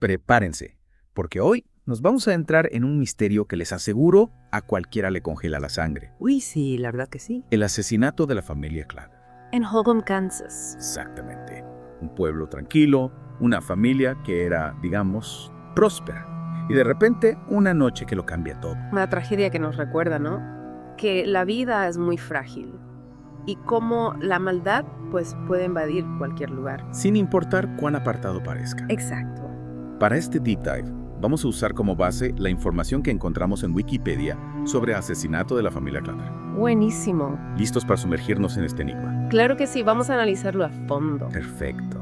Prepárense, porque hoy nos vamos a entrar en un misterio que les aseguro a cualquiera le congela la sangre. Uy, sí, la verdad que sí. El asesinato de la familia Clatter. En Holcomb, Kansas. Exactamente. Un pueblo tranquilo, una familia que era, digamos, próspera. Y de repente, una noche que lo cambia todo. Una tragedia que nos recuerda, ¿no? Que la vida es muy frágil y cómo la maldad, pues, puede invadir cualquier lugar. Sin importar cuán apartado parezca. Exacto. Para este deep dive, vamos a usar como base la información que encontramos en Wikipedia sobre el asesinato de la familia Clatter. Buenísimo. ¿Listos para sumergirnos en este enigma? Claro que sí, vamos a analizarlo a fondo. Perfecto.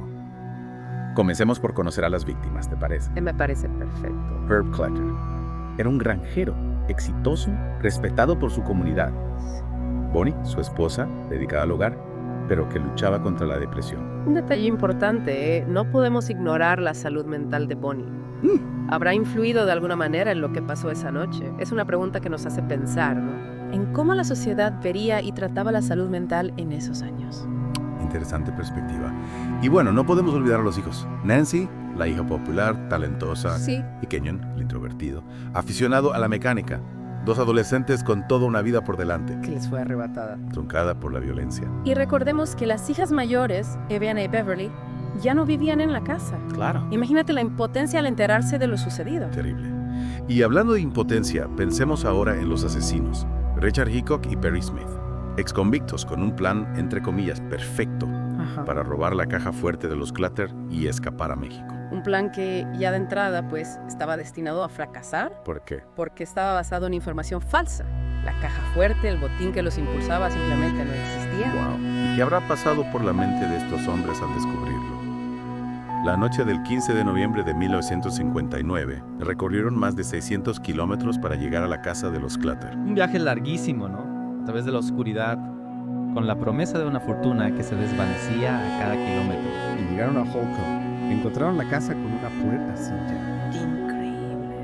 Comencemos por conocer a las víctimas, ¿te parece? Me parece perfecto. Herb Clatter era un granjero, exitoso, respetado por su comunidad. Bonnie, su esposa, dedicada al hogar, pero que luchaba contra la depresión. Un detalle importante, ¿eh? No podemos ignorar la salud mental de Bonnie. ¿Habrá influido de alguna manera en lo que pasó esa noche? Es una pregunta que nos hace pensar, ¿no? En cómo la sociedad vería y trataba la salud mental en esos años. Interesante perspectiva. Y bueno, no podemos olvidar a los hijos. Nancy, la hija popular, talentosa, Sí. y Kenyon, el introvertido, aficionado a la mecánica. Dos adolescentes con toda una vida por delante, Que les fue arrebatada. truncada por la violencia. Y recordemos que las hijas mayores, Eviana y Beverly, ya no vivían en la casa. Claro. Imagínate la impotencia al enterarse de lo sucedido. Terrible. Y hablando de impotencia, pensemos ahora en los asesinos, Richard Hickok y Perry Smith, exconvictos con un plan, entre comillas, perfecto Ajá. para robar la caja fuerte de los Clatter y escapar a México. Un plan que ya de entrada, pues, estaba destinado a fracasar ¿Por qué? porque estaba basado en información falsa. La caja fuerte, el botín que los impulsaba simplemente no existía. Wow. ¿Y qué habrá pasado por la mente de estos hombres al descubrirlo? La noche del 15 de noviembre de 1959, recorrieron más de 600 kilómetros para llegar a la casa de los Clatter. Un viaje larguísimo, ¿no? A través de la oscuridad, con la promesa de una fortuna que se desvanecía a cada kilómetro. Y llegaron a Holcomb. Encontraron la casa con una puerta sin llave. Increíble.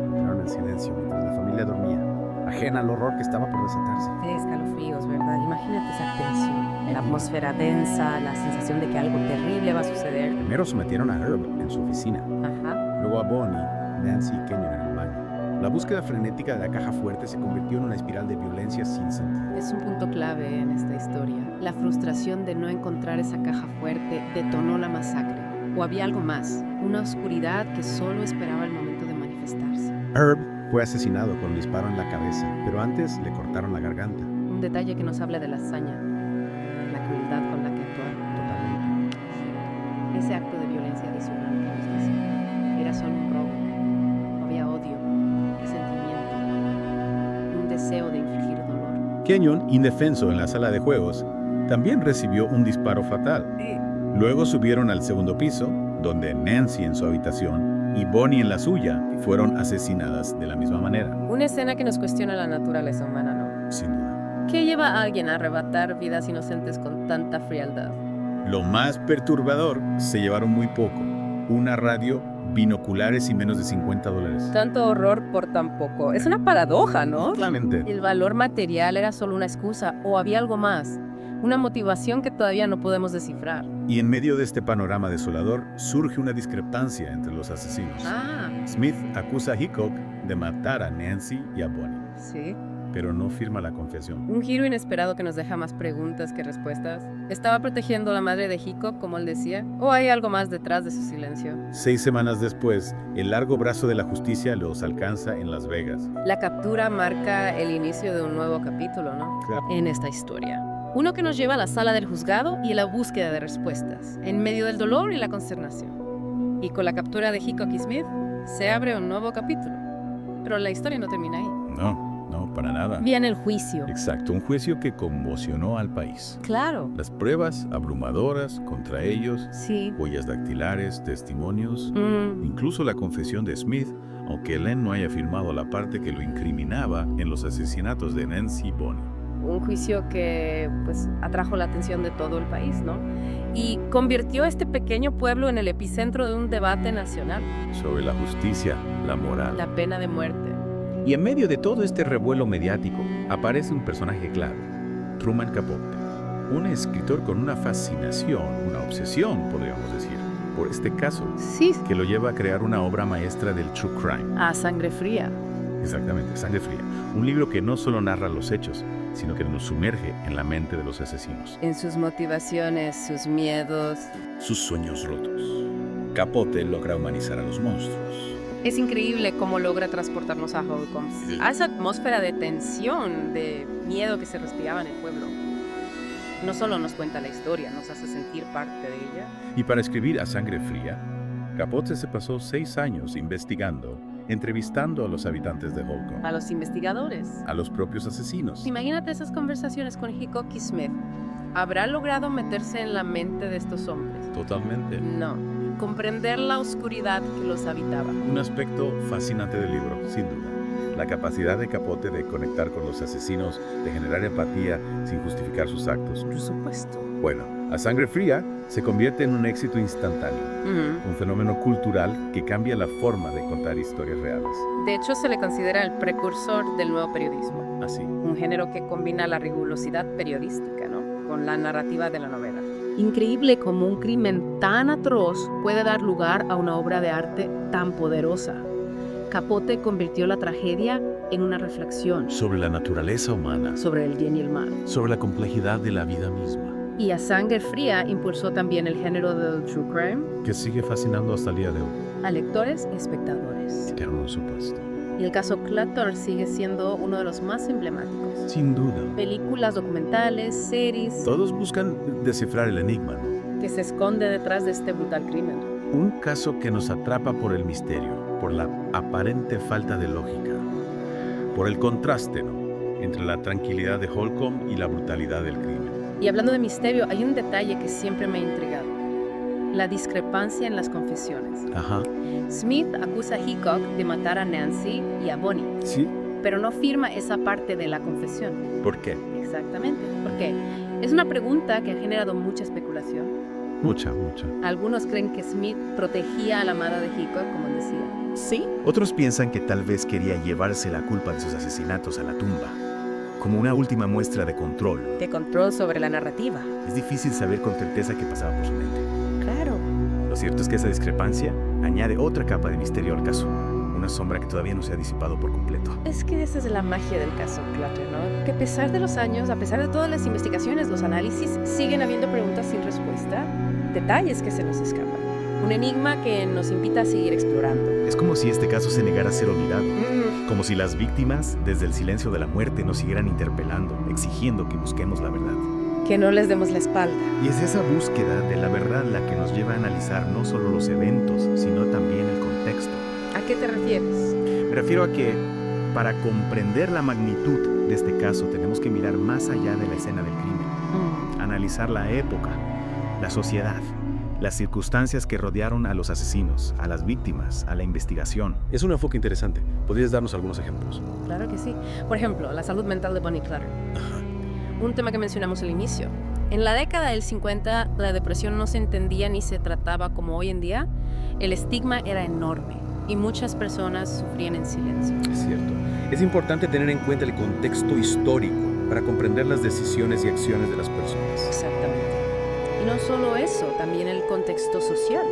Entraron en silencio mientras la familia dormía, ajena al horror que estaba por desatarse. De escalofríos, ¿verdad? Imagínate esa tensión. La atmósfera densa, la sensación de que algo terrible va a suceder. Primero sometieron a Herb en su oficina, Ajá. luego a Bonnie, Nancy y Kenyon en el baño. La búsqueda frenética de la caja fuerte se convirtió en una espiral de violencia sin sentido. Es un punto clave en esta historia. La frustración de no encontrar esa caja fuerte detonó la masacre. ¿O había algo más? Una oscuridad que solo esperaba el momento de manifestarse. Herb fue asesinado con un disparo en la cabeza, pero antes le cortaron la garganta. Un detalle que nos habla de la hazaña, la crueldad con la que actuaron. Totalmente. Ese acto de violencia adicional que nos dice, era solo un robo. No había odio, sentimiento, un deseo de infligir dolor. Kenyon, indefenso en la sala de juegos, también recibió un disparo fatal. Luego subieron al segundo piso, donde Nancy en su habitación y Bonnie en la suya fueron asesinadas de la misma manera. Una escena que nos cuestiona la naturaleza humana, ¿no? Sin duda. ¿Qué lleva a alguien a arrebatar vidas inocentes con tanta frialdad? Lo más perturbador, se llevaron muy poco. Una radio, binoculares y menos de $50. Tanto horror por tan poco. Es una paradoja, ¿no? Totalmente. El valor material era solo una excusa o había algo más, una motivación que todavía no podemos descifrar. Y en medio de este panorama desolador, surge una discrepancia entre los asesinos. Ah, Smith acusa a Hickok de matar a Nancy y a Bonnie, sí. pero no firma la confesión. Un giro inesperado que nos deja más preguntas que respuestas. ¿Estaba protegiendo a la madre de Hickok, como él decía? ¿O hay algo más detrás de su silencio? 6 semanas después, el largo brazo de la justicia los alcanza en Las Vegas. La captura marca el inicio de un nuevo capítulo, ¿no? Claro. En esta historia. Uno que nos lleva a la sala del juzgado y la búsqueda de respuestas, en medio del dolor y la consternación. Y con la captura de Hickok y Smith, se abre un nuevo capítulo. Pero la historia no termina ahí. No, para nada. Viene el juicio. Exacto, un juicio que conmocionó al país. Claro. Las pruebas abrumadoras contra ellos, Sí. huellas dactilares, testimonios, incluso la confesión de Smith, aunque Len no haya firmado la parte que lo incriminaba en los asesinatos de Nancy y Bonnie. Un juicio que, pues, atrajo la atención de todo el país, ¿no? Y convirtió a este pequeño pueblo en el epicentro de un debate nacional. Sobre la justicia, la moral. La pena de muerte. Y en medio de todo este revuelo mediático, aparece un personaje clave, Truman Capote, un escritor con una fascinación, una obsesión, podríamos decir, por este caso, Sí, que lo lleva a crear una obra maestra del true crime. a sangre fría. Exactamente, Sangre Fría. Un libro que no solo narra los hechos, sino que nos sumerge en la mente de los asesinos. En sus motivaciones, sus miedos. Sus sueños rotos. Capote logra humanizar a los monstruos. Es increíble cómo logra transportarnos a Holcomb, a esa atmósfera de tensión, de miedo que se respiraba en el pueblo. No solo nos cuenta la historia, nos hace sentir parte de ella. Y para escribir A Sangre Fría, Capote se pasó 6 años investigando, entrevistando a los habitantes de Holcomb, A los investigadores. a los propios asesinos. Imagínate esas conversaciones con Hickok y Smith. ¿Habrá logrado meterse en la mente de estos hombres? Totalmente. No. Comprender la oscuridad que los habitaba. Un aspecto fascinante del libro, sin duda. La capacidad de Capote de conectar con los asesinos, de generar empatía sin justificar sus actos. Por supuesto. Bueno, A Sangre Fría se convierte en un éxito instantáneo, un fenómeno cultural que cambia la forma de contar historias reales. De hecho, se le considera el precursor del nuevo periodismo. Así. Un género que combina la rigurosidad periodística, ¿no?, con la narrativa de la novela. Increíble cómo un crimen tan atroz puede dar lugar a una obra de arte tan poderosa. Capote convirtió la tragedia en una reflexión Sobre la naturaleza humana, sobre el bien y el mal. sobre la complejidad de la vida misma, Y A Sangre Fría impulsó también el género del true crime que sigue fascinando hasta el día de hoy. a lectores y espectadores. Por supuesto. Y el caso Clutter sigue siendo uno de los más emblemáticos. Sin duda. Películas, documentales, series Todos buscan descifrar el enigma, ¿no? que se esconde detrás de este brutal crimen. Un caso que nos atrapa por el misterio, por la aparente falta de lógica, por el contraste, ¿no?, entre la tranquilidad de Holcomb y la brutalidad del crimen. Y hablando de misterio, hay un detalle que siempre me ha intrigado. La discrepancia en las confesiones. Ajá. Smith acusa a Hickok de matar a Nancy y a Bonnie, ¿Sí? pero no firma esa parte de la confesión. ¿Por qué? Exactamente. ¿Por qué? Es una pregunta que ha generado mucha especulación. Mucha. Algunos creen que Smith protegía a la amada de Hickok, como él decía. Sí. Otros piensan que tal vez quería llevarse la culpa de sus asesinatos a la tumba, como una última muestra de control. De control sobre la narrativa. Es difícil saber con certeza qué pasaba por su mente. Claro. Lo cierto es que esa discrepancia añade otra capa de misterio al caso, una sombra que todavía no se ha disipado por completo. Es que esa es la magia del caso Clutter, ¿no? Que a pesar de los años, a pesar de todas las investigaciones, los análisis, siguen habiendo preguntas sin respuesta, detalles que se nos escapan. Un enigma que nos invita a seguir explorando. Es como si este caso se negara a ser olvidado, como si las víctimas, desde el silencio de la muerte, nos siguieran interpelando, exigiendo que busquemos la verdad. Que no les demos la espalda. Y es esa búsqueda de la verdad la que nos lleva a analizar no solo los eventos, sino también el contexto. ¿A qué te refieres? Me refiero a que para comprender la magnitud de este caso tenemos que mirar más allá de la escena del crimen, analizar la época, la sociedad, las circunstancias que rodearon a los asesinos, a las víctimas, a la investigación. Es un enfoque interesante. ¿Podrías darnos algunos ejemplos? Claro que sí. Por ejemplo, la salud mental de Bonnie Clutter. Un tema que mencionamos al inicio. En la década del 50, la depresión no se entendía ni se trataba como hoy en día. El estigma era enorme y muchas personas sufrían en silencio. Es cierto. Es importante tener en cuenta el contexto histórico para comprender las decisiones y acciones de las personas. Exactamente. Y no solo eso, también el contexto social.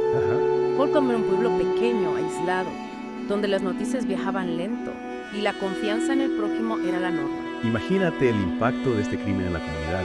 Holcomb era un pueblo pequeño, aislado, donde las noticias viajaban lento y la confianza en el prójimo era la norma. Imagínate el impacto de este crimen en la comunidad.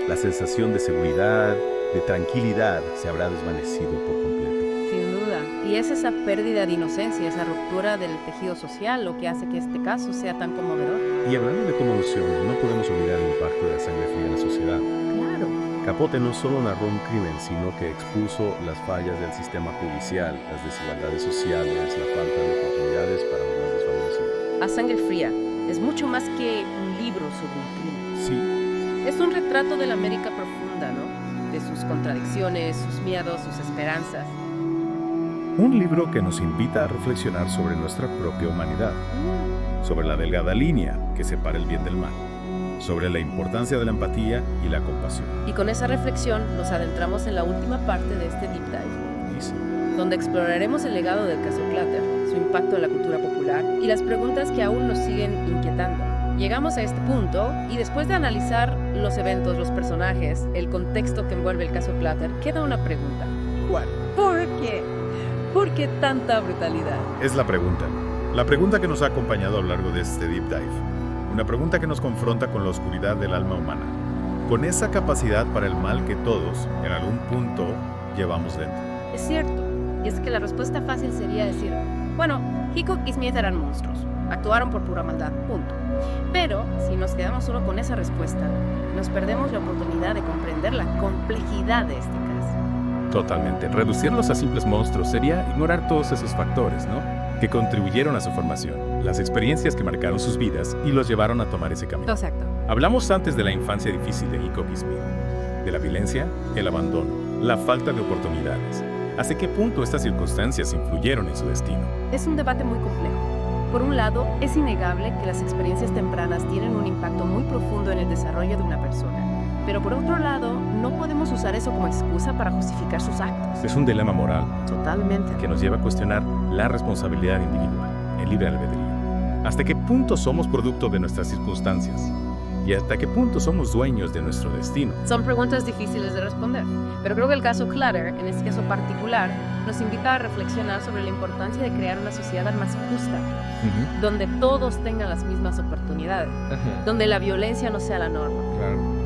La sensación de seguridad, de tranquilidad, se habrá desvanecido por completo. Sin duda. Y es esa pérdida de inocencia, esa ruptura del tejido social lo que hace que este caso sea tan conmovedor. Y hablando de conmoción, no podemos olvidar el impacto de la sangre fría en la sociedad. Claro. Capote no solo narró un crimen, sino que expuso las fallas del sistema judicial, las desigualdades sociales, la falta de oportunidades para los más desfavorecidos. A Sangre Fría es mucho más que un libro sobre un crimen. Sí, Es un retrato de la América profunda, ¿no? De sus contradicciones, sus miedos, sus esperanzas. un libro que nos invita a reflexionar sobre nuestra propia humanidad, sobre la delgada línea que separa el bien del mal, sobre la importancia de la empatía y la compasión. Y con esa reflexión nos adentramos en la última parte de este Deep Dive, Y sí, donde exploraremos el legado del caso Clutter, su impacto en la cultura popular y las preguntas que aún nos siguen inquietando. Llegamos a este punto y después de analizar los eventos, los personajes, el contexto que envuelve el caso Clutter, queda una pregunta. igual. ¿Por qué? ¿Por qué tanta brutalidad? Es la pregunta. La pregunta que nos ha acompañado a lo largo de este Deep Dive. Una pregunta que nos confronta con la oscuridad del alma humana. Con esa capacidad para el mal que todos, en algún punto, llevamos dentro. Es cierto. Y es que la respuesta fácil sería decir, bueno, Hickok y Smith eran monstruos. Actuaron por pura maldad, punto. Pero, si nos quedamos solo con esa respuesta, nos perdemos la oportunidad de comprender la complejidad de este caso. Totalmente. Reducirlos a simples monstruos sería ignorar todos esos factores, ¿no? Que contribuyeron a su formación, las experiencias que marcaron sus vidas y los llevaron a tomar ese camino. Exacto. Hablamos antes de la infancia difícil de Hickok y Smith, de la violencia, el abandono, la falta de oportunidades. ¿Hasta qué punto estas circunstancias influyeron en su destino? Es un debate muy complejo. Por un lado, es innegable que las experiencias tempranas tienen un impacto muy profundo en el desarrollo de una persona. Pero por otro lado, no podemos usar eso como excusa para justificar sus actos. Es un dilema moral Totalmente. que nos lleva a cuestionar la responsabilidad individual, el libre albedrío. ¿Hasta qué punto somos producto de nuestras circunstancias? ¿Y hasta qué punto somos dueños de nuestro destino? Son preguntas difíciles de responder, pero creo que el caso Clutter, en este caso particular, nos invita a reflexionar sobre la importancia de crear una sociedad más justa, donde todos tengan las mismas oportunidades, donde la violencia no sea la norma. Claro.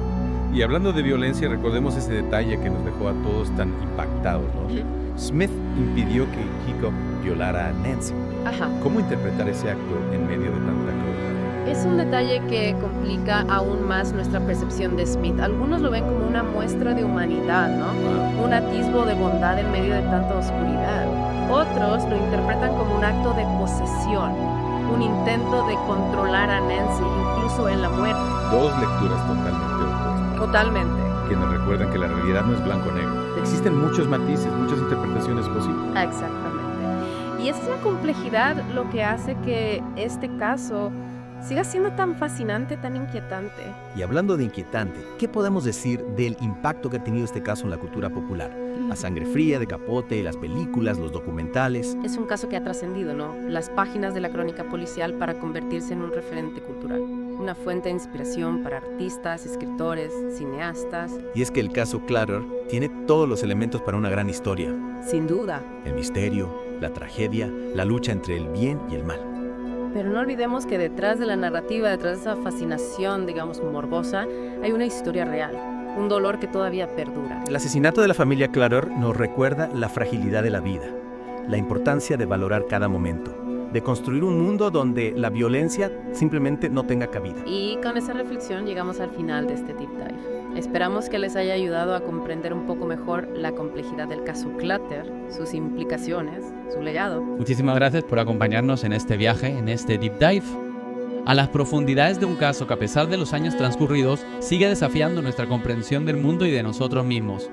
Y hablando de violencia, recordemos ese detalle que nos dejó a todos tan impactados, ¿no? Smith impidió que Hickok violara a Nancy. Ajá. ¿Cómo interpretar ese acto en medio de tanta crueldad? Es un detalle que complica aún más nuestra percepción de Smith. Algunos lo ven como una muestra de humanidad, ¿no? Un atisbo de bondad en medio de tanta oscuridad. Otros lo interpretan como un acto de posesión, un intento de controlar a Nancy, incluso en la muerte. Dos lecturas totalmente opuestas, Totalmente. que nos recuerdan que la realidad no es blanco-negro. Existen muchos matices, muchas interpretaciones posibles. Exactamente. Y esa es la complejidad lo que hace que este caso siga siendo tan fascinante, tan inquietante. Y hablando de inquietante, ¿qué podemos decir del impacto que ha tenido este caso en la cultura popular? La sangre fría de Capote, las películas, los documentales. Es un caso que ha trascendido, ¿no? Las páginas de la crónica policial para convertirse en un referente cultural. Una fuente de inspiración para artistas, escritores, cineastas. Y es que el caso Clutter tiene todos los elementos para una gran historia. Sin duda. El misterio, la tragedia, la lucha entre el bien y el mal. Pero no olvidemos que detrás de la narrativa, detrás de esa fascinación, digamos, morbosa, hay una historia real, un dolor que todavía perdura. El asesinato de la familia Clutter nos recuerda la fragilidad de la vida, la importancia de valorar cada momento, de construir un mundo donde la violencia simplemente no tenga cabida. Y con esa reflexión llegamos al final de este Deep Dive. Esperamos que les haya ayudado a comprender un poco mejor la complejidad del caso Clutter, sus implicaciones, su legado. Muchísimas gracias por acompañarnos en este viaje, en este Deep Dive, a las profundidades de un caso que a pesar de los años transcurridos sigue desafiando nuestra comprensión del mundo y de nosotros mismos.